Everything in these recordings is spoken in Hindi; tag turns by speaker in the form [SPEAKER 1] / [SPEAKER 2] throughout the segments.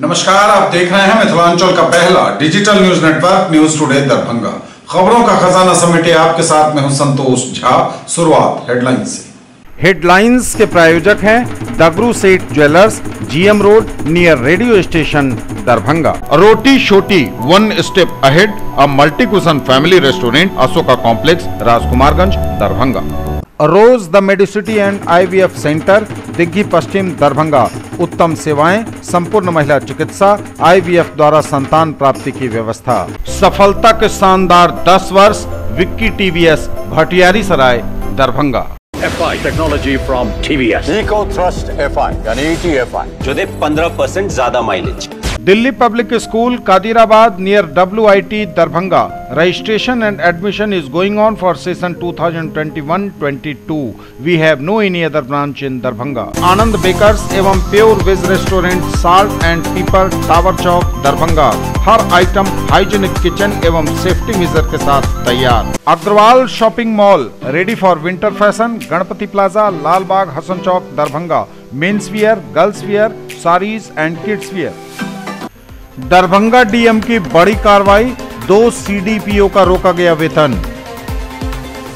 [SPEAKER 1] नमस्कार, आप देख रहे हैं मिथिलांचल का पहला digital news network news today Darbhanga. खबरों का खजाना समेटे आपके साथ में हूं संतोष झा। शुरुआत हेडलाइन से।
[SPEAKER 2] हेडलाइंस के प्रायोजक हैं Dagru Seth jewellers, GM road near radio station Darbhanga.
[SPEAKER 3] Roti Shoti one step ahead, a multi cuisine family restaurant, Ashoka complex, Rajkumarganj, Darbhanga.
[SPEAKER 2] Rose the Medicity and IVF centre, Digghi Paschim, Darbhanga. उत्तम सेवाएं, संपूर्ण महिला चिकित्सा, आईवीएफ द्वारा संतान प्राप्ति की व्यवस्था। सफलता के शानदार 10 वर्ष, Vicky TVS, Bhatiyari Sarai, Darbhanga.
[SPEAKER 4] FI technology from TVS,
[SPEAKER 5] eco thrust FI यानी ETFI
[SPEAKER 4] जो दे 15% ज्यादा mileage.
[SPEAKER 2] Delhi public school Kadirabad near WIT Darbhanga. Registration and admission is going on for session 2021-22. We have no any other branch in Darbhanga. Anand bakers एवं pure veg restaurant, salt and pepper, tower Chowk, Darbhanga. हर आइटम हाइजीनिक किचन एवं सेफ्टी मेजर के साथ तैयार। Agarwal shopping mall, ready for winter fashion, Ganpati plaza, Lal Bagh, Hasan Chowk, Darbhanga. Men's wear, girls wear, saris and kids wear. Darbhanga DM की बड़ी कार्रवाई, 2 CDPO का रोका गया वेतन।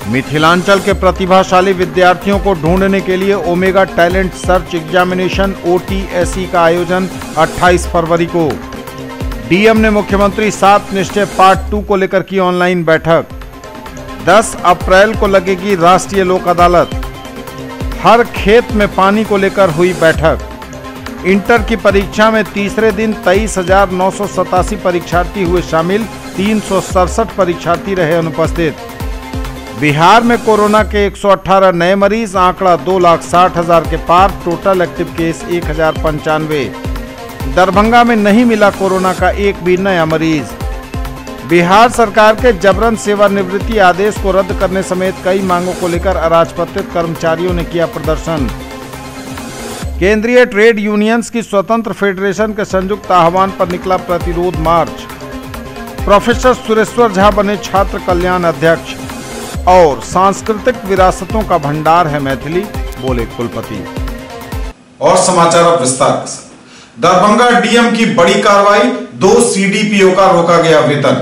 [SPEAKER 2] मिथिलांचल के प्रतिभाशाली विद्यार्थियों को ढूंढने के लिए omega talent search examination OTSE का आयोजन 28 फरवरी को। डीएम ने मुख्यमंत्री 7 निश्चय पार्ट 2 को लेकर की ऑनलाइन बैठक। 10 अप्रैल को लगेगी राष्ट्रीय लोक अदालत। हर खेत में पानी को लेकर हुई बैठक। इंटर की परीक्षा में तीसरे दिन 23,987 परीक्षार्थी हुए शामिल, 367 परीक्षार्थी रहे अनुपस्थित। बिहार में कोरोना के 118 नए मरीज, आंकड़ा 2,60,000 के पार। Total active case 1,095। दरभंगा में नहीं मिला कोरोना का एक भी नया मरीज। बिहार सरकार के जबरन सेवानिवृत्ति आदेश को रद्द करने समेत कई मांगों को लेकर अराजपत्रित कर्मचारियों ने किया प्रदर्शन। केंद्रीय ट्रेड यूनियंस की स्वतंत्र फेडरेशन के संयुक्त आह्वान पर निकला प्रतिरोध मार्च। प्रोफेसर सुरेश्वर झा बने छात्र कल्याण अध्यक्ष। और सांस्कृतिक विरासतों का भंडार है मैथिली, बोले कुलपति।
[SPEAKER 1] और समाचार अब विस्तार के साथ। दरभंगा डीएम की बड़ी कार्रवाई, 2 CDPO का रोका गया वेतन।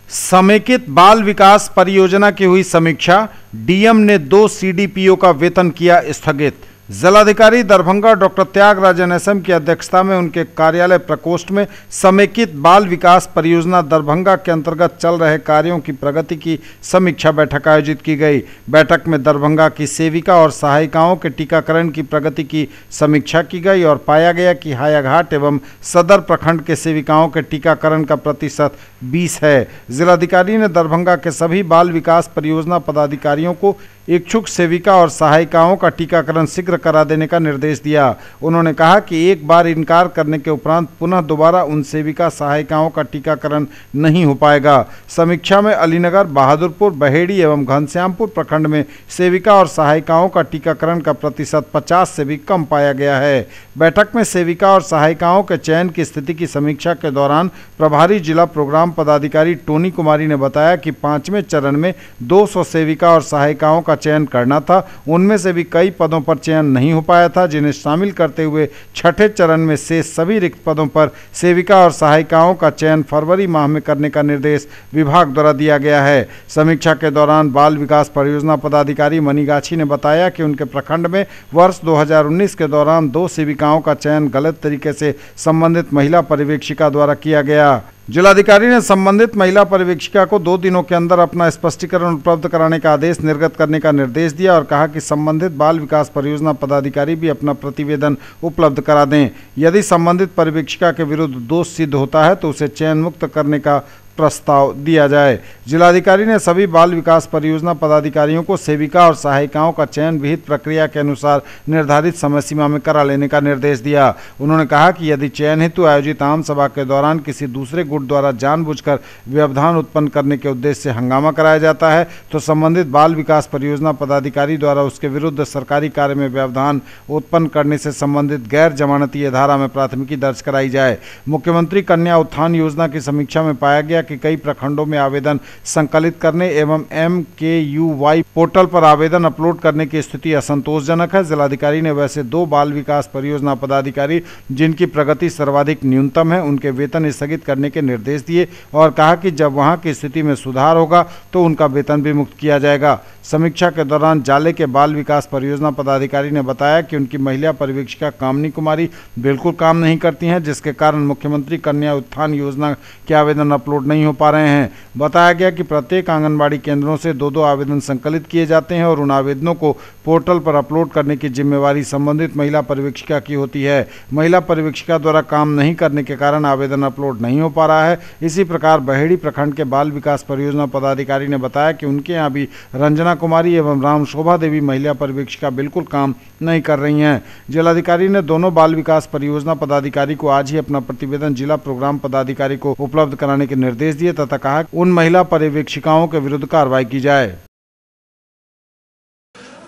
[SPEAKER 2] समेकित बाल विकास परियोजना की हुई समीक्षा, डीएम ने 2 CDPO का वेतन किया स्थगित। जिलाधिकारी दरभंगा डॉक्टर त्यागराजन SM की अध्यक्षता में उनके कार्यालय प्रकोष्ठ में समेकित बाल विकास परियोजना दरभंगा के अंतर्गत चल रहे कार्यों की प्रगति की समीक्षा बैठक आयोजित की गई। बैठक में दरभंगा की सेविका और सहायिकाओं के टीकाकरण की प्रगति की समीक्षा की गई और पाया गया कि हायाघाट एवं सदर प्रखंड के सेविकाओं के टीकाकरण का प्रतिशत 20 है। जिलाधिकारी ने दरभंगा के सभी बाल विकास परियोजना पदाधिकारियों को इच्छुक सेविका और सहायिकाओं का टीकाकरण शीघ्र करा देने का निर्देश दिया। उन्होंने कहा कि एक बार इनकार करने के उपरांत पुनः दोबारा उन सेविका सहायिकाओं का टीकाकरण नहीं हो पाएगा। समीक्षा में अलीनगर, बहादुरपुर, बहेड़ी एवं घनश्यामपुर प्रखंड में सेविका और सहायिकाओं का टीकाकरण का प्रतिशत 50 से भी कम पाया गया है। बैठक में सेविका और सहायिकाओं के चयन की स्थिति की समीक्षा के दौरान प्रभारी जिला प्रोग्राम पदाधिकारी टोनी कुमारी ने बताया कि 5वें चरण में 200 सेविका और सहायिकाओं का चयन करना था। उनमें से भी कई पदों पर चयन नहीं हो पाया था, जिन्हें शामिल करते हुए 6ठे चरण में शेष सभी रिक्त पदों पर सेविका और सहायिकाओं का चयन फरवरी माह में करने का निर्देश विभाग द्वारा दिया गया है। समीक्षा के दौरान बाल विकास परियोजना पदाधिकारी मनीगाछी ने बताया कि उनके प्रखंड में वर्ष 2019 के दौरान 2 सेविकाओं का चयन गलत तरीके से संबंधित महिला पर्यवेक्षिका द्वारा किया गया। जिलाधिकारी ने संबंधित महिला पर्यवेक्षिका को 2 दिनों के अंदर अपना स्पष्टीकरण उपलब्ध कराने का आदेश निर्गत करने का निर्देश दिया और कहा कि संबंधित बाल विकास परियोजना पदाधिकारी भी अपना प्रतिवेदन उपलब्ध करा दें। यदि संबंधित पर्यवेक्षिका के विरुद्ध दोष सिद्ध होता है तो उसे चयन मुक्त करने का प्रस्ताव दिया जाए। जिलाधिकारी ने सभी बाल विकास परियोजना पदाधिकारियों को सेविका और सहायिकाओं का चयन विहित प्रक्रिया के अनुसार निर्धारित समय सीमा में करा लेने का निर्देश दिया। उन्होंने कहा कि यदि चयन हेतु आयोजित आम सभा के दौरान किसी दूसरे गुट द्वारा जानबूझकर व्यवधान उत्पन्न करने के उद्देश्य से हंगामा कराया जाता है तो संबंधित बाल विकास परियोजना पदाधिकारी द्वारा उसके विरुद्ध सरकारी कार्य में व्यवधान उत्पन्न करने से संबंधित गैर जमानतीय धारा में प्राथमिकी दर्ज कराई जाए। मुख्यमंत्री कन्या उत्थान योजना की समीक्षा में पाया गया के कई प्रखंडों में आवेदन संकलित करने एवं MKUY पोर्टल पर आवेदन अपलोड करने की स्थिति असंतोषजनक है। जिलाधिकारी ने वैसे 2 बाल विकास परियोजना पदाधिकारी जिनकी प्रगति सर्वाधिक न्यूनतम है उनके वेतन स्थगित करने के निर्देश दिए और कहा कि जब वहां की स्थिति में सुधार होगा तो उनका वेतन भी मुक्त किया जाएगा। समीक्षा के दौरान जाले के बाल विकास परियोजना पदाधिकारी ने बताया कि उनकी महिला पर्यवेक्षिका कामनी कुमारी बिल्कुल काम नहीं करती हैं, जिसके कारण मुख्यमंत्री कन्या उत्थान योजना के आवेदन अपलोड नहीं हो पा रहे हैं। बताया गया कि प्रत्येक आंगनबाड़ी केंद्रों से 2-2 आवेदन संकलित किए जाते हैं और उन आवेदनों को पोर्टल पर अपलोड करने की जिम्मेवारी संबंधित महिला पर्यवेक्षिका की होती है। महिला पर्यवेक्षिका द्वारा काम नहीं करने के कारण आवेदन अपलोड नहीं हो पा रहा है। इसी प्रकार बहेड़ी प्रखंड के बाल विकास परियोजना पदाधिकारी ने बताया कि उनके यहाँ भी रंजना कुमारी एवं राम शोभा देवी महिला पर्यवेक्षिका बिल्कुल काम नहीं कर रही हैं। जिलाधिकारी ने दोनों बाल विकास परियोजना पदाधिकारी को आज ही अपना प्रतिवेदन जिला प्रोग्राम पदाधिकारी को उपलब्ध कराने के निर्देश दिए तथा कहा उन महिला पर्यवेक्षिकाओं के विरुद्ध कार्रवाई की जाए।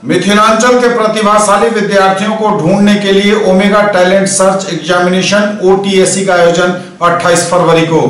[SPEAKER 1] मिथिलांचल के प्रतिभाशाली विद्यार्थियों को ढूंढने के लिए omega talent search examination OTSE का आयोजन 28 फरवरी को।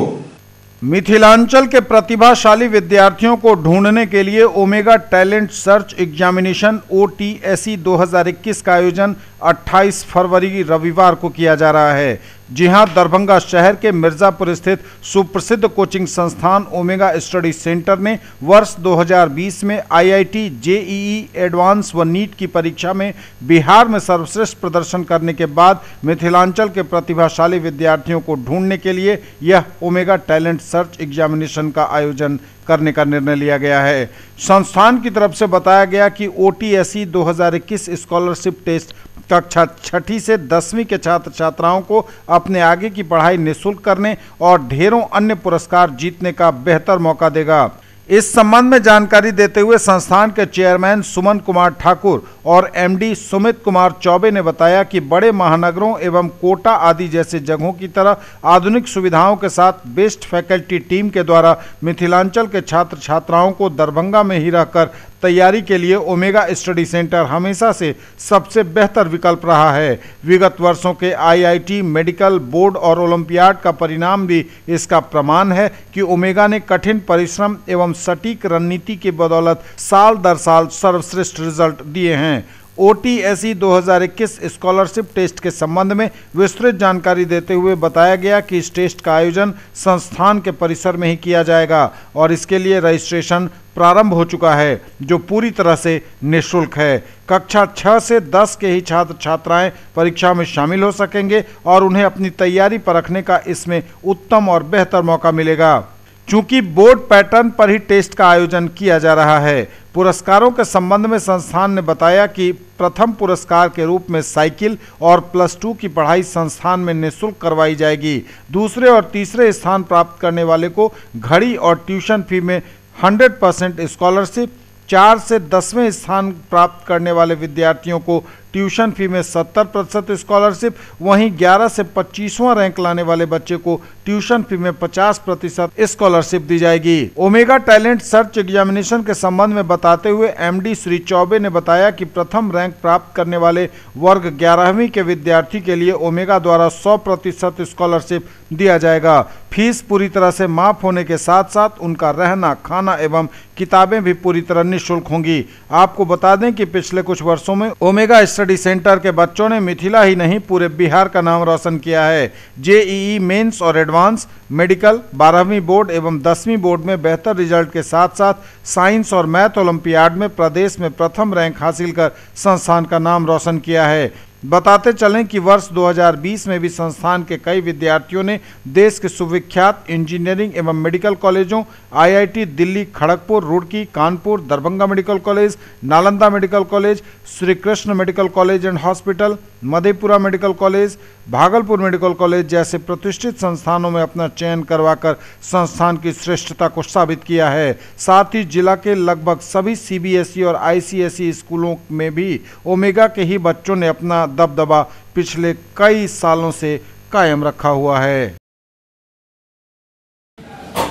[SPEAKER 2] मिथिलांचल के प्रतिभाशाली विद्यार्थियों को ढूंढने के लिए omega talent search examination OTSE 2021 का आयोजन 28 फरवरी रविवार को किया जा रहा है। जी हां, दरभंगा शहर के मिर्जापुर स्थित सुप्रसिद्ध कोचिंग संस्थान ओमेगा स्टडी सेंटर ने वर्ष 2020 में IIT JEE एडवांस व नीट की परीक्षा में बिहार में सर्वश्रेष्ठ प्रदर्शन करने के बाद मिथिलांचल के प्रतिभाशाली विद्यार्थियों को ढूंढने के लिए यह ओमेगा टैलेंट सर्च एग्जामिनेशन का आयोजन करने का निर्णय लिया गया है। संस्थान की तरफ से बताया गया कि OTSE 2021 स्कॉलरशिप टेस्ट कक्षा 6ठी से 10वीं के छात्र छात्राओं को अपने आगे की पढ़ाई निःशुल्क करने और ढेरों अन्य पुरस्कार जीतने का बेहतर मौका देगा। इस संबंध में जानकारी देते हुए संस्थान के चेयरमैन सुमन कुमार ठाकुर और MD सुमित कुमार चौबे ने बताया कि बड़े महानगरों एवं कोटा आदि जैसे जगहों की तरह आधुनिक सुविधाओं के साथ बेस्ट फैकल्टी टीम के द्वारा मिथिलांचल के छात्र छात्राओं को दरभंगा में ही रहकर तैयारी के लिए ओमेगा स्टडी सेंटर हमेशा से सबसे बेहतर विकल्प रहा है। विगत वर्षों के IIT मेडिकल बोर्ड और ओलंपियाड का परिणाम भी इसका प्रमाण है कि ओमेगा ने कठिन परिश्रम एवं सटीक रणनीति की बदौलत साल दर साल सर्वश्रेष्ठ रिजल्ट दिए हैं। OTSE 2021 स्कॉलरशिप टेस्ट के संबंध में विस्तृत जानकारी देते हुए बताया गया कि इस टेस्ट का आयोजन संस्थान के परिसर में ही किया जाएगा और इसके लिए रजिस्ट्रेशन प्रारंभ हो चुका है, जो पूरी तरह से निःशुल्क है। कक्षा 6 से 10 के ही छात्र छात्राएं परीक्षा में शामिल हो सकेंगे और उन्हें अपनी तैयारी परखने का इसमें उत्तम और बेहतर मौका मिलेगा। चूंकि बोर्ड पैटर्न पर ही टेस्ट का आयोजन किया जा रहा है। पुरस्कारों के संबंध में संस्थान ने बताया कि प्रथम पुरस्कार के रूप में साइकिल और +2 की पढ़ाई संस्थान में निःशुल्क करवाई जाएगी। दूसरे और तीसरे स्थान प्राप्त करने वाले को घड़ी और ट्यूशन फी में 100% स्कॉलरशिप, 4 से 10वें स्थान प्राप्त करने वाले विद्यार्थियों को ट्यूशन फी में 70% स्कॉलरशिप, वहीं 11 से 25वां रैंक लाने वाले बच्चे को ट्यूशन फी में 50% स्कॉलरशिप दी जाएगी। ओमेगा टैलेंट सर्च एग्जामिनेशन के संबंध में बताते हुए MD श्री चौबे ने बताया कि प्रथम रैंक प्राप्त करने वाले वर्ग 11वीं के विद्यार्थी के लिए ओमेगा द्वारा 100% स्कॉलरशिप दिया जाएगा। फीस पूरी तरह से माफ होने के साथ साथ उनका रहना, खाना एवं किताबें भी पूरी तरह निःशुल्क होंगी। आपको बता दें कि पिछले कुछ वर्षों में ओमेगा स्टडी सेंटर के बच्चों ने मिथिला ही नहीं पूरे बिहार का नाम रोशन किया है। JEE मेंस और एडवांस, मेडिकल, 12वीं बोर्ड एवं 10वीं बोर्ड में बेहतर रिजल्ट के साथ साथ साइंस और मैथ ओलंपियाड में प्रदेश में प्रथम रैंक हासिल कर संस्थान का नाम रोशन किया है। बताते चलें कि वर्ष 2020 में भी संस्थान के कई विद्यार्थियों ने देश के सुविख्यात इंजीनियरिंग एवं मेडिकल कॉलेजों IIT Delhi, Kharagpur, Roorkee, Kanpur, Darbhanga medical college, Nalanda medical college, Shri Krishna medical college and hospital, Madhepura medical college, Bhagalpur medical college जैसे प्रतिष्ठित संस्थानों में अपना चयन करवाकर संस्थान की श्रेष्ठता को साबित किया है। साथ ही जिला के लगभग सभी CBSE और ICSE स्कूलों में भी ओमेगा के ही बच्चों ने अपना दबदबा पिछले कई सालों से कायम रखा हुआ है।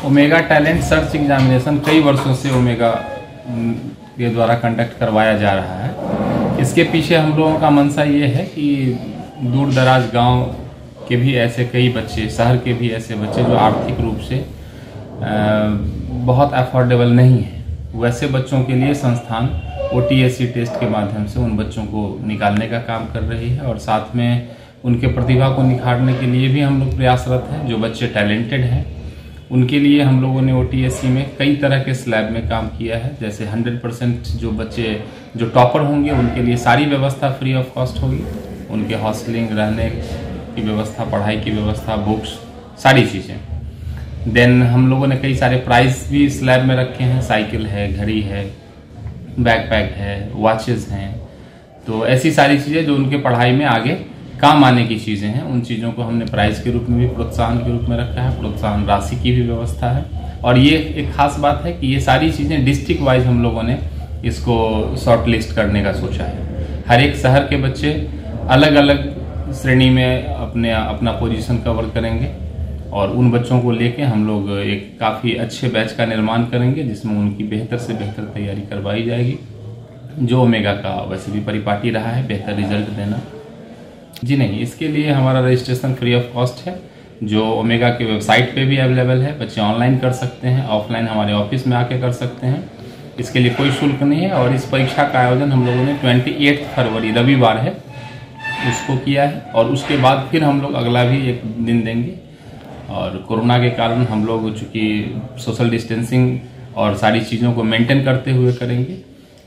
[SPEAKER 6] ओमेगा टैलेंट सर्च एग्जामिनेशन कई वर्षों से ओमेगा के द्वारा कंडक्ट करवाया जा रहा है। इसके पीछे हम लोगों का मंशा ये है कि दूर दराज गांव के भी ऐसे कई बच्चे, शहर के भी ऐसे बच्चे जो आर्थिक रूप से बहुत अफोर्डेबल नहीं है। वैसे बच्चों के लिए संस्थान OTSC टेस्ट के माध्यम से उन बच्चों को निकालने का काम कर रही है और साथ में उनके प्रतिभा को निखारने के लिए भी हम लोग प्रयासरत हैं। जो बच्चे टैलेंटेड हैं उनके लिए हम लोगों ने OTSC में कई तरह के स्लैब में काम किया है। जैसे 100% जो बच्चे जो टॉपर होंगे उनके लिए सारी व्यवस्था फ्री ऑफ कॉस्ट होगी। उनके हॉस्टलिंग, रहने की व्यवस्था, पढ़ाई की व्यवस्था, बुक्स, सारी चीज़ें। देन हम लोगों ने कई सारे प्राइज भी स्लैब में रखे हैं। साइकिल है, घड़ी है, बैकपैक है, वॉचेस हैं। तो ऐसी सारी चीज़ें जो उनके पढ़ाई में आगे काम आने की चीज़ें हैं, उन चीज़ों को हमने प्राइज के रूप में भी, प्रोत्साहन के रूप में रखा है। प्रोत्साहन राशि की भी व्यवस्था है। और ये एक खास बात है कि ये सारी चीज़ें डिस्ट्रिक्ट वाइज हम लोगों ने इसको शॉर्ट लिस्ट करने का सोचा है। हर एक शहर के बच्चे अलग अलग श्रेणी में अपना पोजीशन कवर करेंगे और उन बच्चों को लेके हम लोग एक काफ़ी अच्छे बैच का निर्माण करेंगे जिसमें उनकी बेहतर से बेहतर तैयारी करवाई जाएगी। जो ओमेगा का वैसे भी परिपाटी रहा है बेहतर रिजल्ट देना। जी नहीं, इसके लिए हमारा रजिस्ट्रेशन फ्री ऑफ कॉस्ट है, जो ओमेगा के वेबसाइट पे भी अवेलेबल है। बच्चे ऑनलाइन कर सकते हैं, ऑफलाइन हमारे ऑफिस में आके कर सकते हैं। इसके लिए कोई शुल्क नहीं है। और इस परीक्षा का आयोजन हम लोगों ने 28 फरवरी रविवार है उसको किया है और उसके बाद फिर हम लोग अगला भी एक दिन देंगे। और कोरोना के कारण हम लोग चूँकि सोशल डिस्टेंसिंग और सारी चीज़ों को मेंटेन करते हुए करेंगे,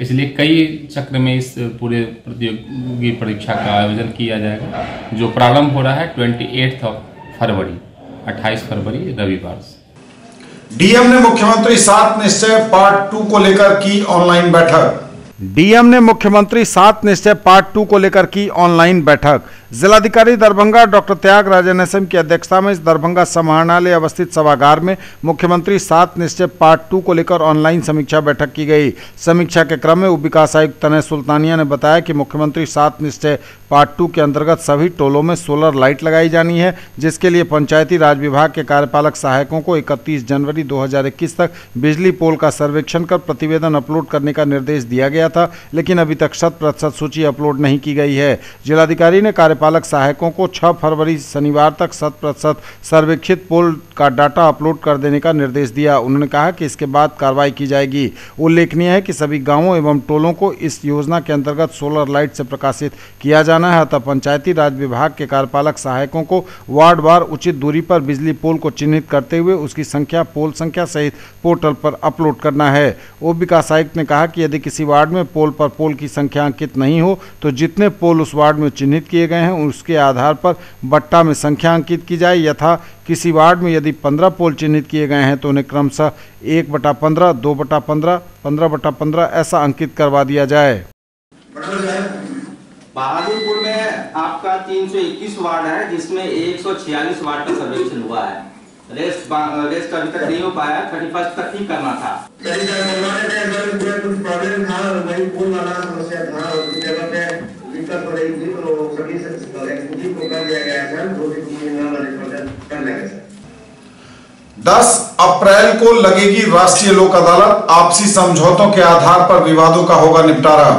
[SPEAKER 6] इसलिए कई चक्र में इस पूरे प्रतियोगी परीक्षा का आयोजन किया जाएगा, जो प्रारंभ हो रहा है 28 फरवरी 28 फरवरी रविवार से।
[SPEAKER 1] डीएम ने मुख्यमंत्री 7 निश्चय पार्ट 2 को लेकर की ऑनलाइन बैठक।
[SPEAKER 2] डीएम ने मुख्यमंत्री 7 निश्चय पार्ट 2 को लेकर की ऑनलाइन बैठक। जिलाधिकारी दरभंगा डॉक्टर त्यागराजन एसएम की अध्यक्षता में इस दरभंगा समाहरणालय अवस्थित सभागार में मुख्यमंत्री 7 निश्चय पार्ट 2 को लेकर ऑनलाइन समीक्षा बैठक की गई। समीक्षा के क्रम में उप विकास आयुक्त तनय सुल्तानिया ने बताया कि मुख्यमंत्री 7 निश्चय पार्ट 2 के अंतर्गत सभी टोलों में सोलर लाइट लगाई जानी है, जिसके लिए पंचायती राज विभाग के कार्यपालक सहायकों को 31 जनवरी 2021 तक बिजली पोल का सर्वेक्षण कर प्रतिवेदन अपलोड करने का निर्देश दिया गया था, लेकिन अभी तक 100% सूची अपलोड नहीं की गई है। जिलाधिकारी ने कार्यपालक सहायकों को 6 फरवरी शनिवार तक 100% सर्वेक्षित पोल का डाटा अपलोड कर देने का निर्देश दिया। उन्होंने कहा कि इसके बाद कार्रवाई की जाएगी। उल्लेखनीय है कि सभी गांवों एवं टोलों को इस योजना के अंतर्गत सोलर लाइट से प्रकाशित किया जाना है। अतः पंचायती राज विभाग के कार्यपालक सहायकों को वार्ड वार उचित दूरी पर बिजली पोल को चिन्हित करते हुए उसकी संख्या, पोल संख्या सहित पोर्टल पर अपलोड करना है। उप विकास आयुक्त ने कहा कि यदि किसी वार्ड में पोल पर पोल की संख्या अंकित नहीं हो तो जितने पोल उस वार्ड में चिन्हित किए गए हैं उसके आधार पर बट्टा में संख्या अंकित की जाए। यथा किसी वार्ड में यदि 15 पोल चिन्हित किए गए हैं तो उन्हें क्रमशः 1/15, 2/15, 15/15 ऐसा अंकित करवा दिया जाए।
[SPEAKER 7] बहादुरपुर में आपका 321 वार्ड है, जिसमें 146 वार्ड का सर्वेक्षण हुआ है। रेस्ट अभी तक नहीं हो पाया, 31 तक ही करना था। दिक्कत हो रही थी तो सभी से को कर दिया गया था, 2 दिन कर लेंगे सर।
[SPEAKER 1] 10 अप्रैल को लगेगी राष्ट्रीय लोक अदालत। आपसी समझौतों के आधार पर विवादों का होगा निपटारा।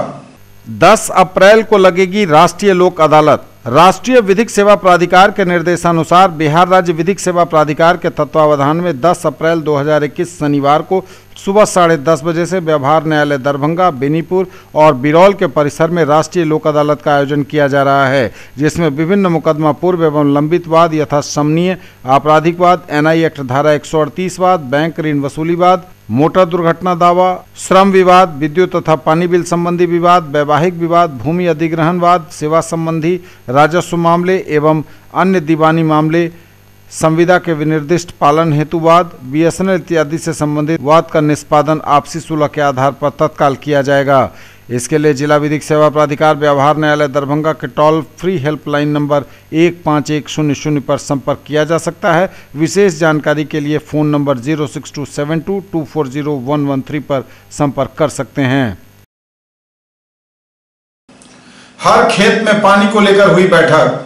[SPEAKER 2] 10 अप्रैल को लगेगी राष्ट्रीय लोक अदालत। राष्ट्रीय विधिक सेवा प्राधिकार के निर्देशानुसार बिहार राज्य विधिक सेवा प्राधिकार के तत्वावधान में 10 अप्रैल 2021 शनिवार को सुबह 10:30 बजे से व्यवहार न्यायालय दरभंगा, बेनीपुर और बिरौल के परिसर में राष्ट्रीय लोक अदालत का आयोजन किया जा रहा है, जिसमें विभिन्न मुकदमा पूर्व एवं लंबित वाद यथा समनीय, आपराधिक वाद, एनआई एक्ट धारा 138 वाद, बैंक ऋण वसूली वाद, मोटर दुर्घटना दावा, श्रम विवाद, विद्युत तथा पानी बिल संबंधी विवाद, वैवाहिक विवाद, भूमि अधिग्रहण वाद, सेवा संबंधी राजस्व मामले एवं अन्य दीवानी मामले, संविदा के विनिर्दिष्ट पालन हेतु वाद, बीएसएनएल इत्यादि से संबंधित वाद का निष्पादन आपसी सुलह के आधार पर तत्काल किया जाएगा। इसके लिए जिला विधिक सेवा प्राधिकार व्यवहार न्यायालय दरभंगा के टोल फ्री हेल्पलाइन नंबर 15100 पर संपर्क किया जा सकता है। विशेष जानकारी के लिए फोन नंबर 06272240113 पर संपर्क कर सकते हैं।
[SPEAKER 1] हर खेत में पानी को लेकर हुई बैठक।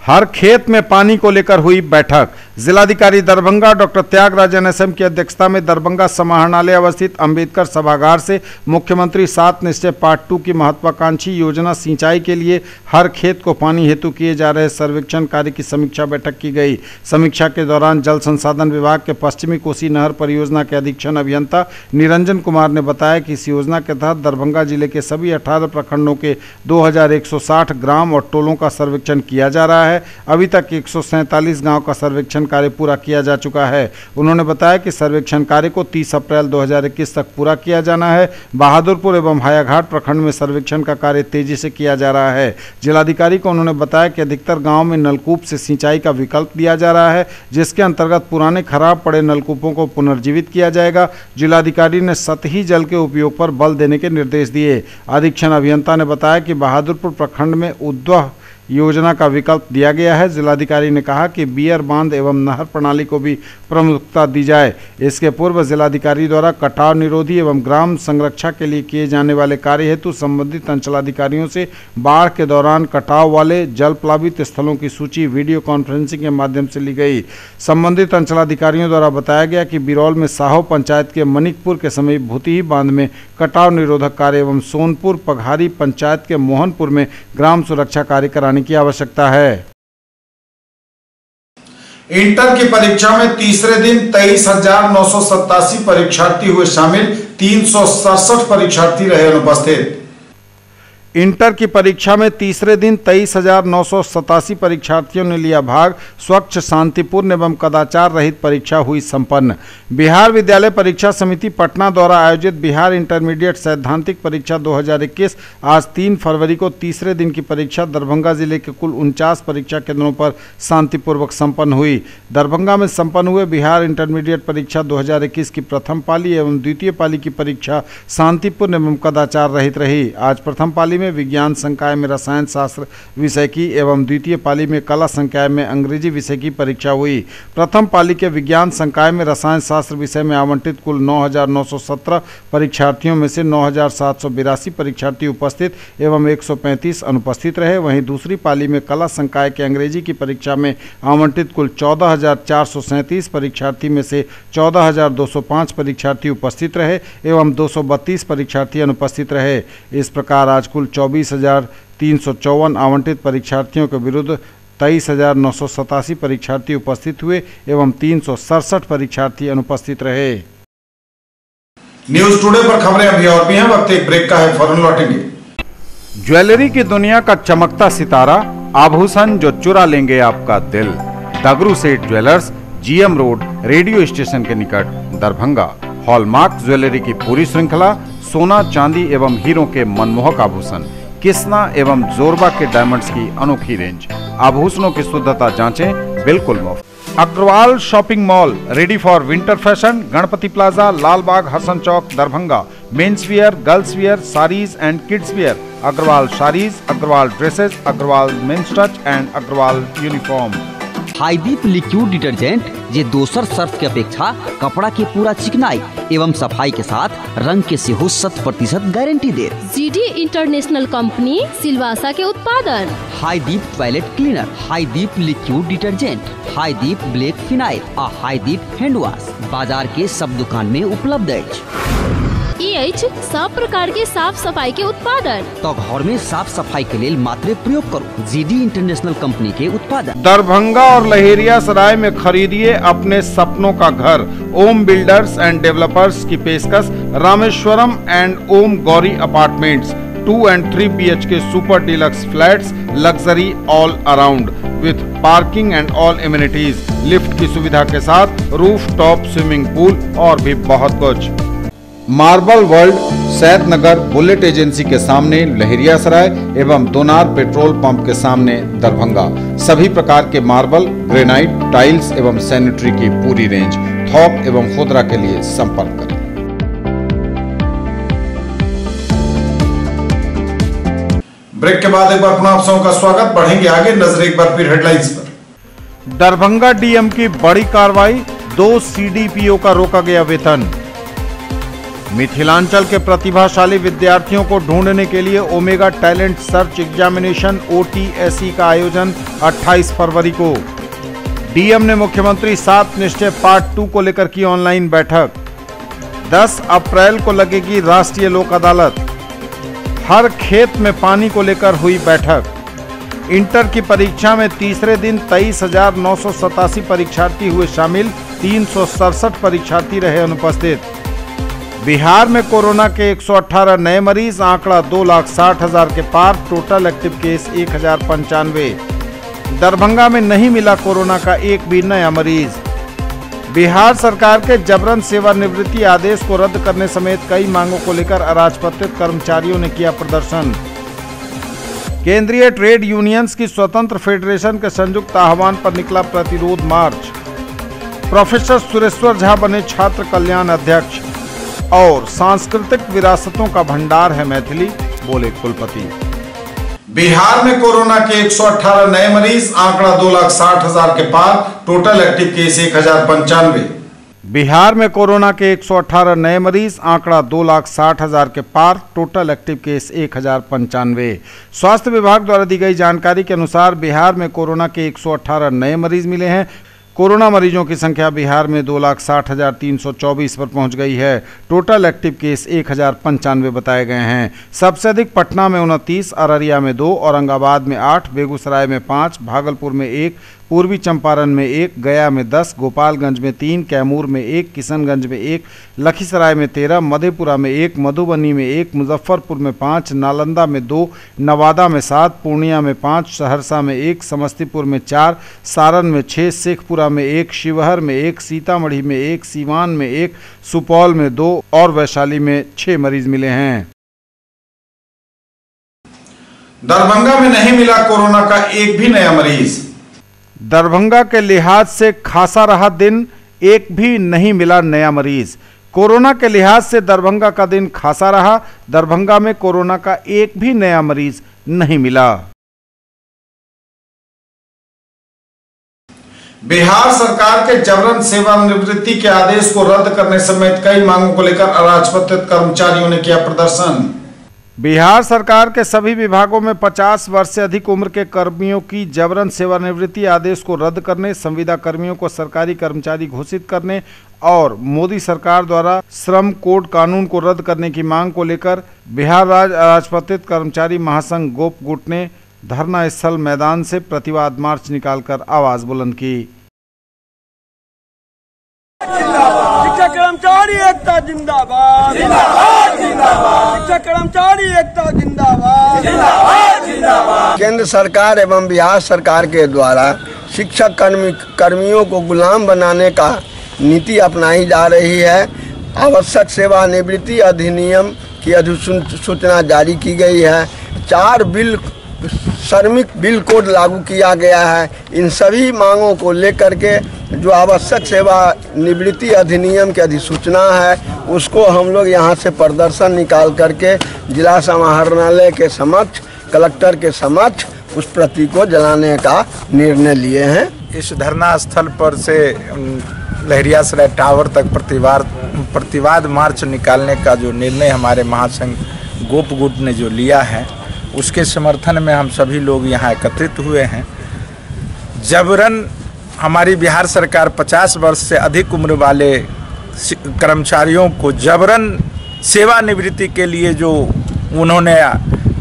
[SPEAKER 2] हर खेत में पानी को लेकर हुई बैठक। जिलाधिकारी दरभंगा डॉक्टर त्यागराज NSM की अध्यक्षता में दरभंगा समाहरणालय अवस्थित अंबेडकर सभागार से मुख्यमंत्री 7 निश्चय पार्ट 2 की महत्वाकांक्षी योजना सिंचाई के लिए हर खेत को पानी हेतु किए जा रहे सर्वेक्षण कार्य की समीक्षा बैठक की गई। समीक्षा के दौरान जल संसाधन विभाग के पश्चिमी कोसी नहर परियोजना के अधीक्षण अभियंता निरंजन कुमार ने बताया कि इस योजना के तहत दरभंगा जिले के सभी 18 प्रखंडों के 2160 ग्राम और टोलों का सर्वेक्षण किया जा रहा है। अभी तक 147 गांव का सर्वेक्षण कार्य पूरा किया जा चुका है। उन्होंने बताया कि सर्वेक्षण कार्य को 30 अप्रैल 2021 तक पूरा किया जाना है। बहादुरपुर एवं हायाघाट प्रखंड में सर्वेक्षण का कार्य तेजी से किया जा रहा है। जिलाधिकारी को उन्होंने बताया कि अधिकतर गाँव में नलकूप से सिंचाई का विकल्प दिया जा रहा है, जिसके अंतर्गत पुराने खराब पड़े नलकूपों को पुनर्जीवित किया जाएगा। जिलाधिकारी ने सतही जल के उपयोग पर बल देने के निर्देश दिए। अधीक्षण अभियंता ने बताया कि बहादुरपुर प्रखंड में उद्वह योजना का विकल्प दिया गया है। जिलाधिकारी ने कहा कि बियर बांध एवं नहर प्रणाली को भी प्रमुखता दी जाए। इसके पूर्व जिलाधिकारी द्वारा कटाव निरोधी एवं ग्राम संरक्षा के लिए किए जाने वाले कार्य हेतु संबंधित अंचलाधिकारियों से बाढ़ के दौरान कटाव वाले जल प्लावित स्थलों की सूची वीडियो कॉन्फ्रेंसिंग के माध्यम से ली गई। संबंधित अंचलाधिकारियों द्वारा बताया गया कि बिरौल में साहो पंचायत के मनिकपुर के समीप भूतिही बांध में कटाव निरोधक कार्य एवं सोनपुर पघारी पंचायत के मोहनपुर में ग्राम सुरक्षा कार्य कराने की आवश्यकता है।
[SPEAKER 1] इंटर की परीक्षा में तीसरे दिन 23,987 परीक्षार्थी हुए शामिल, 367 परीक्षार्थी रहे अनुपस्थित।
[SPEAKER 2] इंटर की परीक्षा में तीसरे दिन 23,987 परीक्षार्थियों ने लिया भाग। स्वच्छ, शांतिपूर्ण एवं कदाचार रहित परीक्षा हुई संपन्न। बिहार विद्यालय परीक्षा समिति पटना द्वारा आयोजित बिहार इंटरमीडिएट सैद्धांतिक परीक्षा 2021 आज 3 फरवरी को तीसरे दिन की परीक्षा दरभंगा जिले के कुल 49 परीक्षा केंद्रों पर शांतिपूर्वक संपन्न हुई। दरभंगा में संपन्न हुए बिहार इंटरमीडिएट परीक्षा 2021 की प्रथम पाली एवं द्वितीय पाली की परीक्षा शांतिपूर्ण एवं कदाचार रहित रही। आज प्रथम पाली में विज्ञान संकाय में रसायन शास्त्र विषय की एवं द्वितीय पाली में कला संकाय में अंग्रेजी विषय की परीक्षा हुई। प्रथम पाली के विज्ञान संकाय में रसायन शास्त्र विषय में आवंटित कुल 9,917 परीक्षार्थियों में से 9,782 परीक्षार्थी उपस्थित एवं 135 अनुपस्थित रहे। वहीं दूसरी पाली में कला संकाय के अंग्रेजी की परीक्षा में आवंटित कुल 14,437 परीक्षार्थी में से 14,205 परीक्षार्थी उपस्थित रहे एवं 232 परीक्षार्थी अनुपस्थित रहे। इस प्रकार आज कुल 24,354 आवंटित परीक्षार्थियों के विरुद्ध 23,987 परीक्षार्थी उपस्थित हुए एवं 367 परीक्षार्थी अनुपस्थित रहे।
[SPEAKER 1] न्यूज टुडे पर खबरें अभी और भी हैं, वक्त एक ब्रेक का है, फौरन लौटेंगे।
[SPEAKER 2] ज्वेलरी की दुनिया का चमकता सितारा, आभूषण जो चुरा लेंगे आपका दिल। दगरू Seth jewellers, GM road, radio station के निकट, दरभंगा। हॉलमार्क ज्वेलरी की पूरी श्रृंखला, सोना, चांदी एवं हीरों के मनमोहक आभूषण, किस्ना एवं जोरबा के डायमंड्स की अनोखी रेंज। आभूषणों की शुद्धता जांचें, बिल्कुल मुफ्त। Agarwal shopping mall, ready for winter fashion, Ganpati plaza, Lalbagh, Hasan Chowk, Darbhanga. Men's wear, girls wear, saris and kids wear, Agarwal saris, Agarwal dresses, Agarwal men's touch and Agarwal uniform.
[SPEAKER 8] Highdeep liquid detergent जे दोसर सर्फ के अपेक्षा कपड़ा के पूरा चिकनाई एवं सफाई के साथ रंग के सेहो 100% गारंटी दे।
[SPEAKER 9] GD इंटरनेशनल कंपनी सिलवासा के उत्पादन।
[SPEAKER 8] Highdeep toilet cleaner, Highdeep liquid detergent, Highdeep black phenyl आ हाईदीप हैंड वॉश बाजार के सब दुकान में उपलब्ध है।
[SPEAKER 9] सब प्रकार के साफ सफाई के उत्पादन
[SPEAKER 8] तो घर में साफ सफाई के लिए मात्र प्रयोग करो GD इंटरनेशनल कंपनी के उत्पादन।
[SPEAKER 2] दरभंगा और लहेरियासराय में खरीदिए अपने सपनों का घर। ओम बिल्डर्स एंड डेवलपर्स की पेशकश, Rameshwaram and Om Gauri apartments, 2 and 3 BHK super deluxe flats, luxury all around with parking and all amenities, lift की सुविधा के साथ, रूफ टॉप स्विमिंग पूल और भी बहुत कुछ। मार्बल वर्ल्ड, सैद नगर बुलेट एजेंसी के सामने लहेरियासराय एवं दोनार पेट्रोल पंप के सामने दरभंगा। सभी प्रकार के मार्बल, ग्रेनाइट, टाइल्स एवं सैनिटरी की पूरी रेंज। थोक एवं खुदरा के लिए संपर्क करें।
[SPEAKER 1] ब्रेक के बाद एक बार पुनः आप सबका स्वागत। बढ़ेंगे आगे, नजर एक बार फिर हेडलाइंस पर।
[SPEAKER 2] दरभंगा DM की बड़ी कार्रवाई, 2 CDPO का रोका गया वेतन। मिथिलांचल के प्रतिभाशाली विद्यार्थियों को ढूंढने के लिए omega talent search examination OTSE का आयोजन 28 फरवरी को। डीएम ने मुख्यमंत्री 7 निश्चय पार्ट 2 को लेकर की ऑनलाइन बैठक। 10 अप्रैल को लगेगी राष्ट्रीय लोक अदालत। हर खेत में पानी को लेकर हुई बैठक। इंटर की परीक्षा में तीसरे दिन 23,987 परीक्षार्थी हुए शामिल, 367 परीक्षार्थी रहे अनुपस्थित। बिहार में कोरोना के 118 नए मरीज, आंकड़ा 2,60,000 के पार, टोटल एक्टिव केस 1,095। दरभंगा में नहीं मिला कोरोना का एक भी नया मरीज। बिहार सरकार के जबरन सेवानिवृत्ति आदेश को रद्द करने समेत कई मांगों को लेकर अराजपत्रित कर्मचारियों ने किया प्रदर्शन। केंद्रीय ट्रेड यूनियंस की स्वतंत्र फेडरेशन के संयुक्त आह्वान पर निकला प्रतिरोध मार्च। प्रोफेसर सुरेश्वर झा बने छात्र कल्याण अध्यक्ष। और सांस्कृतिक विरासतों का भंडार है मैथिली, बोले कुलपति।
[SPEAKER 1] बिहार में कोरोना के 118 नए मरीज, आंकड़ा 2,60,000 के पार, टोटल एक्टिव केस 1,095।
[SPEAKER 2] बिहार में कोरोना के 118 नए मरीज, आंकड़ा 2,60,000 के पार, टोटल एक्टिव केस 1,095। स्वास्थ्य विभाग द्वारा दी गई जानकारी के अनुसार बिहार में कोरोना के 118 नए मरीज मिले हैं। कोरोना मरीजों की संख्या बिहार में 2,60,324 पर पहुंच गई है। टोटल एक्टिव केस 1,095 बताए गए हैं। सबसे अधिक पटना में 29, अररिया में 2, औरंगाबाद में 8, बेगूसराय में 5, भागलपुर में 1, पूर्वी चंपारण में 1, गया में 10, गोपालगंज में 3, कैमूर में 1, किशनगंज में 1, लखीसराय में 13, मधेपुरा में 1, मधुबनी में 1, मुजफ्फरपुर में 5, नालंदा में 2, नवादा में 7, पूर्णिया में 5, सहरसा में 1, समस्तीपुर में 4, सारण में 6, शेखपुरा में 1, शिवहर में 1, सीतामढ़ी में 1, सीवान में 1, सुपौल में 2 और वैशाली में 6 मरीज मिले हैं।
[SPEAKER 1] दरभंगा में नहीं मिला कोरोना का एक भी नया मरीज।
[SPEAKER 2] दरभंगा के लिहाज से खासा रहा दिन, एक भी नहीं मिला नया मरीज। कोरोना के लिहाज से दरभंगा का दिन खासा रहा। दरभंगा में कोरोना का एक भी नया मरीज नहीं मिला।
[SPEAKER 1] बिहार सरकार के जबरन सेवानिवृत्ति के आदेश को रद्द करने समेत कई मांगों को लेकर अराजपत्रित कर्मचारियों ने किया प्रदर्शन।
[SPEAKER 2] बिहार सरकार के सभी विभागों में 50 वर्ष से अधिक उम्र के कर्मियों की जबरन सेवानिवृत्ति आदेश को रद्द करने, संविदा कर्मियों को सरकारी कर्मचारी घोषित करने और मोदी सरकार द्वारा श्रम कोड कानून को रद्द करने की मांग को लेकर बिहार राज्य अराजपत्रित कर्मचारी महासंघ गोप गुट ने धरना स्थल मैदान से प्रतिवाद मार्च निकालकर आवाज बुलंद की।
[SPEAKER 10] शिक्षक कर्मचारी एकता जिंदाबाद, जिंदाबाद जिंदाबाद। शिक्षक कर्मचारी एकता जिंदाबाद, जिंदाबाद जिंदाबाद।
[SPEAKER 11] केंद्र सरकार एवं बिहार सरकार के द्वारा शिक्षक कर्मियों को गुलाम बनाने का नीति अपनाई जा रही है। आवश्यक सेवानिवृत्ति अधिनियम की अधिसूचना जारी की गई है। 4 श्रमिक बिल कोड लागू किया गया है। इन सभी मांगों को लेकर के जो आवश्यक सेवा निवृत्ति अधिनियम की अधिसूचना है उसको हम लोग यहाँ से प्रदर्शन निकाल करके जिला समाहरणालय के समक्ष, कलेक्टर के समक्ष उस प्रति को जलाने का निर्णय लिए हैं।
[SPEAKER 12] इस धरना स्थल पर से लहरियासराय टावर तक प्रतिवाद मार्च निकालने का जो निर्णय हमारे महासंघ गोप गुट ने जो लिया है उसके समर्थन में हम सभी लोग यहाँ एकत्रित हुए हैं। जबरन हमारी बिहार सरकार 50 वर्ष से अधिक उम्र वाले कर्मचारियों को जबरन सेवानिवृत्ति के लिए जो उन्होंने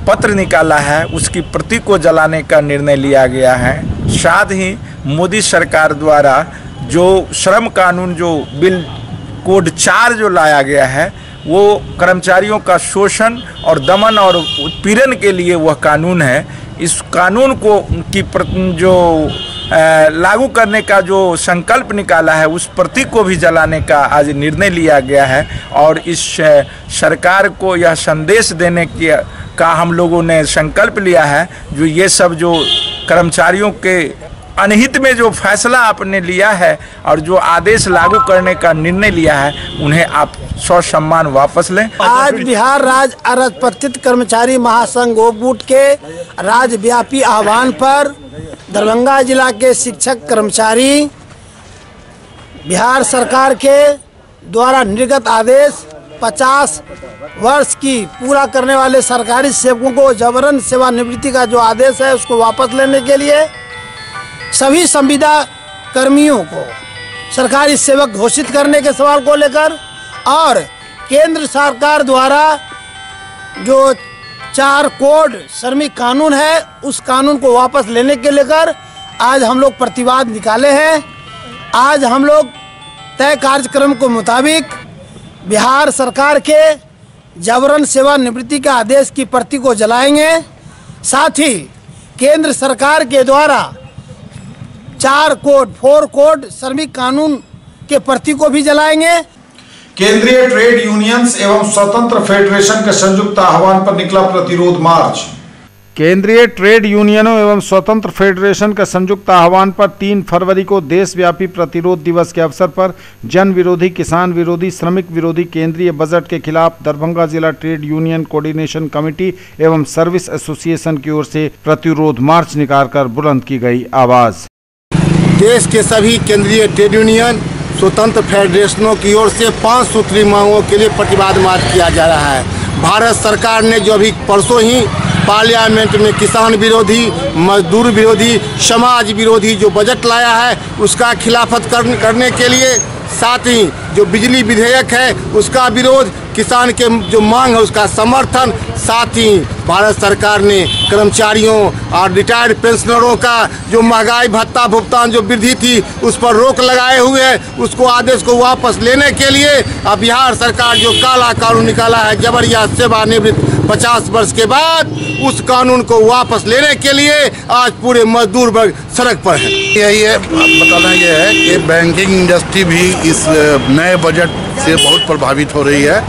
[SPEAKER 12] पत्र निकाला है उसकी प्रति को जलाने का निर्णय लिया गया है। साथ ही मोदी सरकार द्वारा जो श्रम कानून जो बिल कोड 4 जो लाया गया है वो कर्मचारियों का शोषण और दमन और उत्पीड़न के लिए वह कानून है। इस कानून को की जो लागू करने का जो संकल्प निकाला है उस प्रतीक को भी जलाने का आज निर्णय लिया गया है। और इस सरकार को यह संदेश देने का हम लोगों ने संकल्प लिया है जो ये सब जो कर्मचारियों के अनहित में जो फैसला आपने लिया है और जो आदेश लागू करने का निर्णय लिया है उन्हें आप ससम्मान वापस लें।
[SPEAKER 10] आज बिहार राज्य अराजपत्रित कर्मचारी महासंघ गोप गुट के राज्यव्यापी आह्वान पर दरभंगा जिला के शिक्षक कर्मचारी बिहार सरकार के द्वारा निर्गत आदेश 50 वर्ष की पूरा करने वाले सरकारी सेवकों को जबरन सेवानिवृत्ति का जो आदेश है उसको वापस लेने के लिए सभी संविदा कर्मियों को सरकारी सेवक घोषित करने के सवाल को लेकर और केंद्र सरकार द्वारा जो 4 कोड श्रमिक कानून है उस कानून को वापस लेने के लेकर आज हम लोग प्रतिवाद निकाले हैं। आज हम लोग तय कार्यक्रम के मुताबिक बिहार सरकार के जबरन सेवानिवृत्ति का आदेश की प्रति को जलाएंगे, साथ ही केंद्र सरकार के द्वारा 4 कोड श्रमिक कानून के प्रति को भी जलाएंगे।
[SPEAKER 1] केंद्रीय ट्रेड यूनियंस एवं स्वतंत्र फेडरेशन के संयुक्त आह्वान पर निकला प्रतिरोध मार्च।
[SPEAKER 2] केंद्रीय ट्रेड यूनियनों एवं स्वतंत्र फेडरेशन के संयुक्त आह्वान पर 3 फरवरी को देशव्यापी प्रतिरोध दिवस के अवसर पर जन विरोधी, किसान विरोधी, श्रमिक विरोधी केंद्रीय बजट के खिलाफ दरभंगा जिला ट्रेड यूनियन कोऑर्डिनेशन कमेटी एवं सर्विस एसोसिएशन की ओर से प्रतिरोध मार्च निकालकर बुलंद की गई आवाज।
[SPEAKER 13] देश के सभी केंद्रीय ट्रेड यूनियन, स्वतंत्र फेडरेशनों की ओर से 5 सूत्री मांगों के लिए प्रतिवाद मार्च किया जा रहा है। भारत सरकार ने जो अभी परसों ही पार्लियामेंट में किसान विरोधी, मजदूर विरोधी, समाज विरोधी जो बजट लाया है उसका खिलाफत करने के लिए, साथ ही जो बिजली विधेयक है उसका विरोध, किसान के जो मांग है उसका समर्थन, साथ ही भारत सरकार ने कर्मचारियों और रिटायर्ड पेंशनरों का जो महंगाई भत्ता भुगतान जो वृद्धि थी उस पर रोक लगाए हुए है, उसको आदेश को वापस लेने के लिए अब बिहार सरकार जो काला कानून निकाला है जबरिया सेवानिवृत्त 50 वर्ष के बाद, उस कानून को वापस लेने के लिए आज पूरे मजदूर वर्ग सड़क पर है।
[SPEAKER 14] यही है बताना यह है कि बैंकिंग इंडस्ट्री भी इस नए बजट से बहुत प्रभावित हो रही है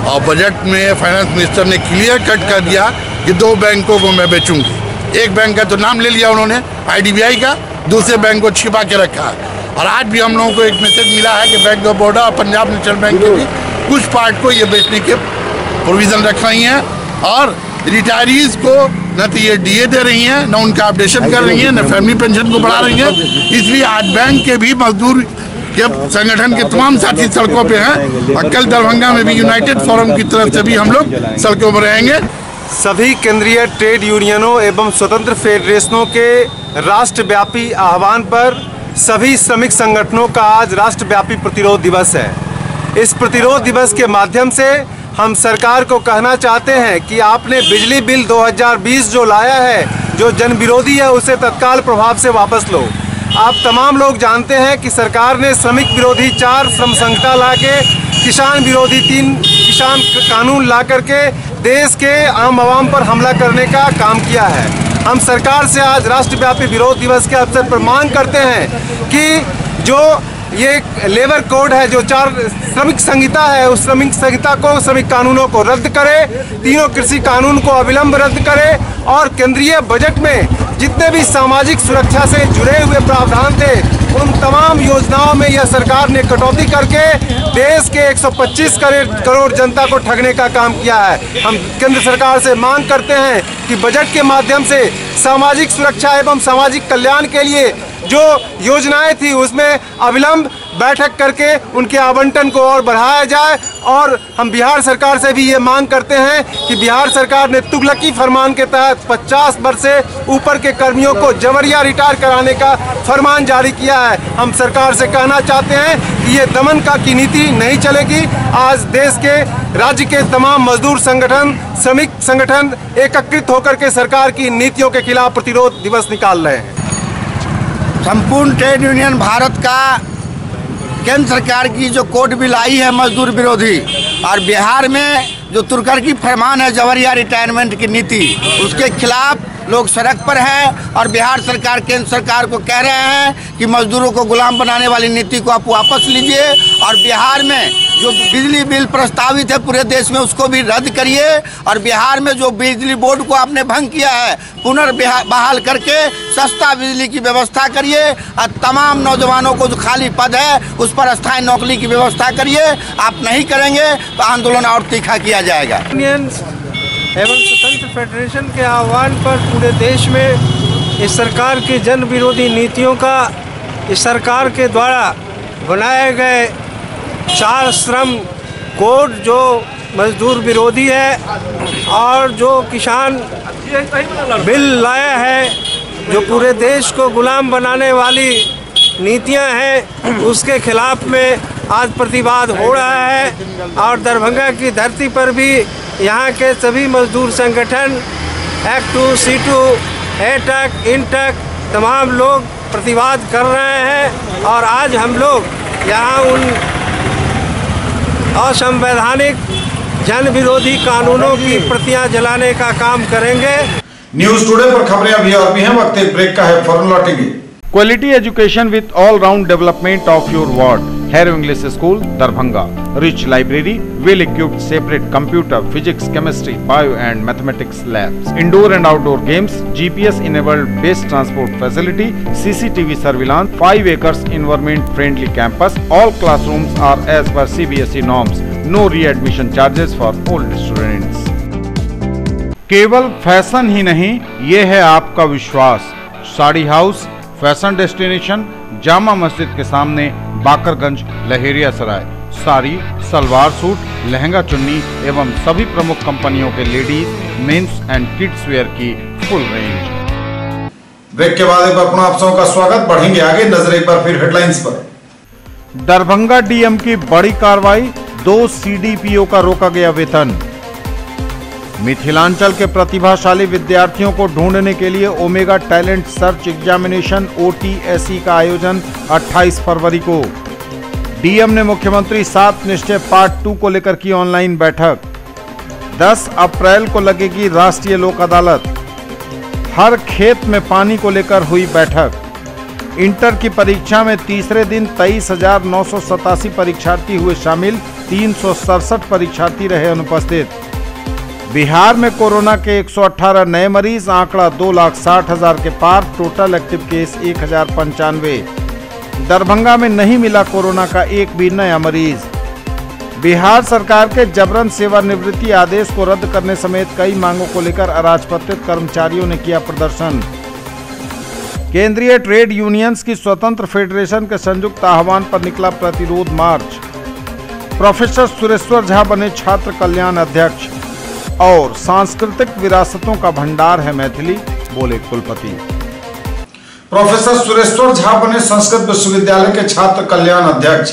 [SPEAKER 14] और बजट में फाइनेंस मिनिस्टर ने क्लियर कट कर दिया कि 2 बैंकों को मैं बेचूंगी। एक बैंक का तो नाम ले लिया उन्होंने IDBI का, दूसरे बैंक को छिपा के रखा है और आज भी हम लोगों को एक मैसेज मिला है कि बैंक ऑफ बड़ौदा और पंजाब नेशनल बैंक के भी कुछ पार्ट को ये बेचने के प्रोविजन रख रही हैं और रिटायरीज को न तो ये DA दे रही हैं, न उनका अपडेशन कर रही हैं, न फैमिली पेंशन को बढ़ा रही हैं। इसलिए आज बैंक के भी मजदूर के संगठन के तमाम साथी सड़कों पे हैं और कल दरभंगा में भी यूनाइटेड फोरम की तरफ से भी हम लोग सड़कों पर रहेंगे।
[SPEAKER 15] सभी केंद्रीय ट्रेड यूनियनों एवं स्वतंत्र फेडरेशनों के राष्ट्रव्यापी आह्वान पर सभी श्रमिक संगठनों का आज राष्ट्रव्यापी प्रतिरोध दिवस है। इस प्रतिरोध दिवस के माध्यम से हम सरकार को कहना चाहते हैं कि आपने बिजली बिल 2020 जो लाया है, जो जन विरोधी है, उसे तत्काल प्रभाव से वापस लो। आप तमाम लोग जानते हैं कि सरकार ने श्रमिक विरोधी 4 श्रम संहिता ला के, किसान विरोधी 3 किसान कानून ला करके देश के आम आवाम पर हमला करने का काम किया है। हम सरकार से आज राष्ट्रव्यापी विरोध दिवस के अवसर पर मांग करते हैं कि जो ये लेबर कोड है, जो 4 श्रमिक संहिता है, उस श्रमिक संहिता को, श्रमिक कानूनों को रद्द करे, तीनों कृषि कानून को अविलंब रद्द करे और केंद्रीय बजट में जितने भी सामाजिक सुरक्षा से जुड़े हुए प्रावधान थे उन तमाम योजनाओं में यह सरकार ने कटौती करके देश के 125 करोड़ जनता को ठगने का काम किया है। हम केंद्र सरकार से मांग करते हैं कि बजट के माध्यम से सामाजिक सुरक्षा एवं सामाजिक कल्याण के लिए जो योजनाएं थी उसमें अविलंब बैठक करके उनके आवंटन को और बढ़ाया जाए। और हम बिहार सरकार से भी ये मांग करते हैं कि बिहार सरकार ने तुगलकी फरमान के तहत 50 वर्ष से ऊपर के कर्मियों को जबरिया रिटायर कराने का फरमान जारी किया है। हम सरकार से कहना चाहते हैं कि ये दमन की नीति नहीं चलेगी। आज देश के राज्य के तमाम मजदूर संगठन, श्रमिक संगठन एकत्रित होकर के सरकार की नीतियों के खिलाफ प्रतिरोध दिवस निकाल रहे हैं।
[SPEAKER 13] संपूर्ण ट्रेड यूनियन भारत का केंद्र सरकार की जो कोड बिल आई है मजदूर विरोधी, और बिहार में जो तुर्की फरमान है जबरिया रिटायरमेंट की नीति, उसके खिलाफ लोग सड़क पर हैं और बिहार सरकार केंद्र सरकार को कह रहे हैं कि मजदूरों को गुलाम बनाने वाली नीति को आप वापस लीजिए और बिहार में जो बिजली बिल प्रस्तावित है पूरे देश में उसको भी रद्द करिए और बिहार में जो बिजली बोर्ड को आपने भंग किया है पुनर्बहाल करके सस्ता बिजली की व्यवस्था करिए और तमाम नौजवानों को जो खाली पद है उस पर स्थायी नौकरी की व्यवस्था करिए। आप नहीं करेंगे तो आंदोलन और तीखा किया जाएगा।
[SPEAKER 16] एवं स्वतंत्र फेडरेशन के आह्वान पर पूरे देश में इस सरकार की जन विरोधी नीतियों का, इस सरकार के द्वारा बनाए गए 4 श्रम कोड जो मजदूर विरोधी है और जो किसान बिल लाया है जो पूरे देश को गुलाम बनाने वाली नीतियां हैं उसके खिलाफ में आज प्रतिवाद हो रहा है। और दरभंगा की धरती पर भी यहाँ के सभी मजदूर संगठन एक्टू, सीटू, एटक, इंटक तमाम लोग प्रतिवाद कर रहे हैं। और आज हम लोग यहाँ उन असंवैधानिक जन विरोधी कानूनों की प्रतियां जलाने का काम करेंगे।
[SPEAKER 1] न्यूज टुडे पर खबरें अभी और भी हैं, वक्त एक ब्रेक का है, फौरन लौटेंगे।
[SPEAKER 2] Quality education with all round development of your ward. Harrow English school Darbhanga, rich library, well equipped separate computer, physics, chemistry, bio and mathematics labs, indoor and outdoor games, GPS enabled best transport facility, CCTV surveillance, 5 acres environment friendly campus. All classrooms are as per CBSE norms. No readmission charges for old students. केवल फैशन ही नहीं, ये है आपका विश्वास। Sari house fashion destination, Jama Masjid के सामने, बाकरगंज, लहेरिया सराय। साड़ी, सलवार सूट, लहंगा चुन्नी एवं सभी प्रमुख कंपनियों के ladies, mens and kids wear की फुल रेंज।
[SPEAKER 1] ब्रेक के बाद एक बार पुनः आप सबका स्वागत। बढ़ेंगे आगे, नजर एक बार फिर हेडलाइंस पर।
[SPEAKER 2] दरभंगा डीएम की बड़ी कार्रवाई, 2 सीडीपीओ का रोका गया वेतन। मिथिलांचल के प्रतिभाशाली विद्यार्थियों को ढूंढने के लिए omega talent search examination OTSE का आयोजन 28 फरवरी को। डीएम ने मुख्यमंत्री 7 निश्चय पार्ट 2 को लेकर की ऑनलाइन बैठक। 10 अप्रैल को लगेगी राष्ट्रीय लोक अदालत। हर खेत में पानी को लेकर हुई बैठक। इंटर की परीक्षा में तीसरे दिन 23,987 परीक्षार्थी हुए शामिल, 367 परीक्षार्थी रहे अनुपस्थित। बिहार में कोरोना के 118 नए मरीज, आंकड़ा 2,60,000 के पार, टोटल एक्टिव केस 1,095। दरभंगा में नहीं मिला कोरोना का एक भी नया मरीज। बिहार सरकार के जबरन सेवानिवृत्ति आदेश को रद्द करने समेत कई मांगों को लेकर अराजपत्रित कर्मचारियों ने किया प्रदर्शन। केंद्रीय ट्रेड यूनियंस की स्वतंत्र फेडरेशन के संयुक्त आह्वान पर निकला प्रतिरोध मार्च। प्रोफेसर सुरेश्वर झा बने छात्र कल्याण अध्यक्ष। और सांस्कृतिक विरासतों का भंडार है मैथिली, बोले कुलपति।
[SPEAKER 1] प्रोफेसर सुरेश्वर झा बने संस्कृत विश्वविद्यालय के छात्र कल्याण अध्यक्ष।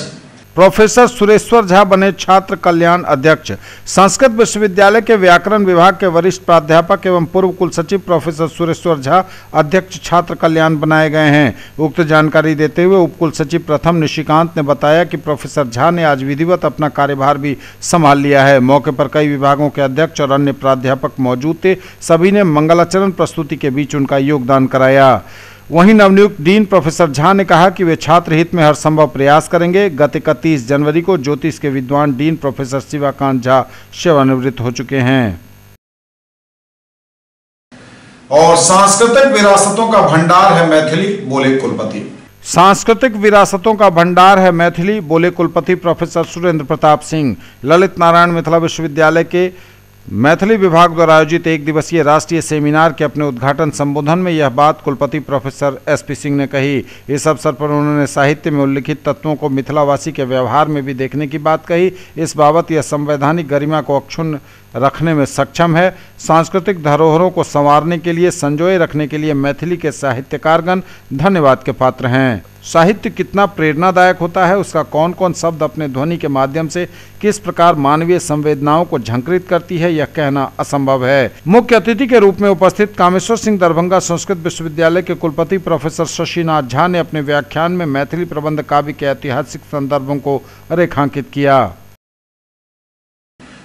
[SPEAKER 2] प्रोफेसर सुरेश्वर झा बने छात्र कल्याण अध्यक्ष। संस्कृत विश्वविद्यालय के व्याकरण विभाग के वरिष्ठ प्राध्यापक एवं पूर्व कुल सचिव प्रोफेसर सुरेश्वर झा अध्यक्ष छात्र कल्याण बनाए गए हैं। उक्त जानकारी देते हुए उपकुल सचिव प्रथम निशिकांत ने बताया कि प्रोफेसर झा ने आज विधिवत अपना कार्यभार भी संभाल लिया है। मौके पर कई विभागों के अध्यक्ष और अन्य प्राध्यापक मौजूद थे। सभी ने मंगलाचरण प्रस्तुति के बीच उनका योगदान कराया। वहीं नवनियुक्त डीन प्रोफेसर झा ने कहा कि वे छात्र हित में हर संभव प्रयास करेंगे। गत 31 जनवरी को ज्योतिष के विद्वान डीन प्रोफेसर शिवाकांत झा सेवानिवृत्त हो चुके हैं।
[SPEAKER 1] और सांस्कृतिक विरासतों का भंडार है मैथिली, बोले कुलपति।
[SPEAKER 2] सांस्कृतिक विरासतों का भंडार है मैथिली, बोले कुलपति प्रोफेसर सुरेंद्र प्रताप सिंह। ललित नारायण मिथिला विश्वविद्यालय के मैथिली विभाग द्वारा आयोजित 1 दिवसीय राष्ट्रीय सेमिनार के अपने उद्घाटन संबोधन में यह बात कुलपति प्रोफेसर SP सिंह ने कही। इस अवसर पर उन्होंने साहित्य में उल्लिखित तत्वों को मिथिलावासी के व्यवहार में भी देखने की बात कही। इस बाबत यह संवैधानिक गरिमा को अक्षुण्ण रखने में सक्षम है। सांस्कृतिक धरोहरों को संवारने के लिए, संजोए रखने के लिए मैथिली के साहित्यकारगण धन्यवाद के पात्र हैं। साहित्य कितना प्रेरणादायक होता है, उसका कौन कौन शब्द अपने ध्वनि के माध्यम से किस प्रकार मानवीय संवेदनाओं को झंकृत करती है, यह कहना असंभव है। मुख्य अतिथि के रूप में उपस्थित कामेश्वर सिंह दरभंगा संस्कृत विश्वविद्यालय के कुलपति प्रोफेसर शशिनाथ झा ने अपने व्याख्यान में मैथिली प्रबंध काव्य के ऐतिहासिक संदर्भों को रेखांकित किया।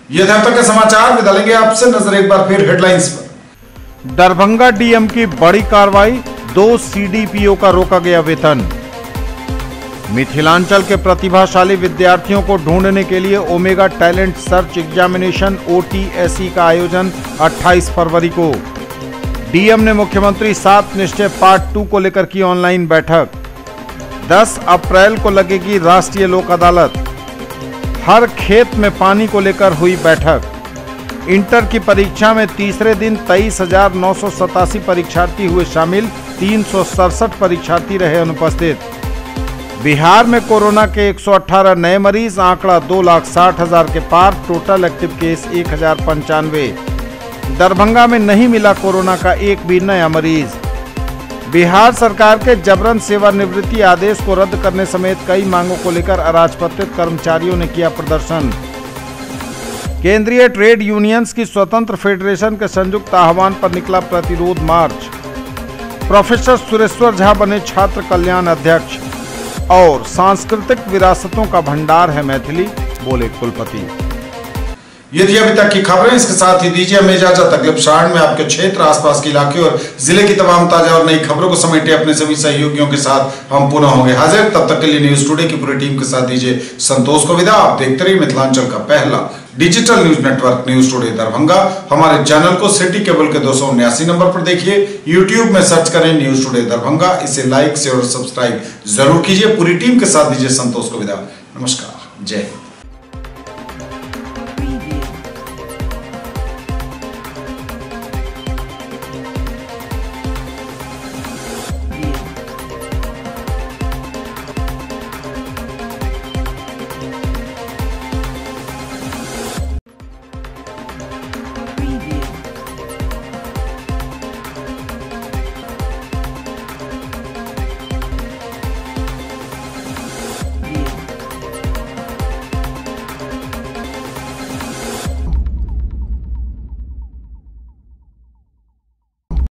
[SPEAKER 1] ये थे अब तक के समाचार। विदा लेंगे आपसे, नजर एक बार फिर हेडलाइंस पर।
[SPEAKER 2] दरभंगा डीएम की बड़ी कार्रवाई, 2 सीडीपीओ का रोका गया वेतन। मिथिलांचल के प्रतिभाशाली विद्यार्थियों को ढूंढने के लिए omega talent search examination OTSE का आयोजन 28 फरवरी को। डीएम ने मुख्यमंत्री 7 निश्चय पार्ट 2 को लेकर की ऑनलाइन बैठक। 10 अप्रैल को लगेगी राष्ट्रीय लोक अदालत। हर खेत में पानी को लेकर हुई बैठक। इंटर की परीक्षा में तीसरे दिन 23,987 परीक्षार्थी हुए शामिल, 367 परीक्षार्थी रहे अनुपस्थित। बिहार में कोरोना के 118 नए मरीज, आंकड़ा 2,60,000 के पार, टोटल एक्टिव केस 1,095। दरभंगा में नहीं मिला कोरोना का एक भी नया मरीज। बिहार सरकार के जबरन सेवानिवृत्ति आदेश को रद्द करने समेत कई मांगों को लेकर अराजपत्रित कर्मचारियों ने किया प्रदर्शन। केंद्रीय ट्रेड यूनियंस की स्वतंत्र फेडरेशन के संयुक्त आह्वान पर निकला प्रतिरोध मार्च। प्रोफेसर सुरेश्वर झा बने छात्र कल्याण अध्यक्ष। और सांस्कृतिक विरासतों का भंडार है मैथिली, बोले कुलपति।
[SPEAKER 1] ये थी अभी तक की खबरें। इसके साथ ही दीजिए हमें इजाजत। अगले प्रसारण में आपके क्षेत्र, आसपास के इलाके और जिले की तमाम ताजा और नई खबरों को समेटे अपने सभी सहयोगियों के साथ हम पुनः होंगे हाजिर। तब तक के लिए न्यूज टुडे की पूरी टीम के साथ दीजिए संतोष को विदा। आप देखते रहिए मिथिलांचल का पहला digital news network news today Darbhanga. हमारे चैनल को सिटी केबल के 279 नंबर पर देखिए। यूट्यूब में सर्च करें न्यूज टुडे दरभंगा। इसे लाइक शेयर और सब्सक्राइब जरूर कीजिए। पूरी टीम के साथ दीजिए संतोष को विदा। नमस्कार, जय हिंद।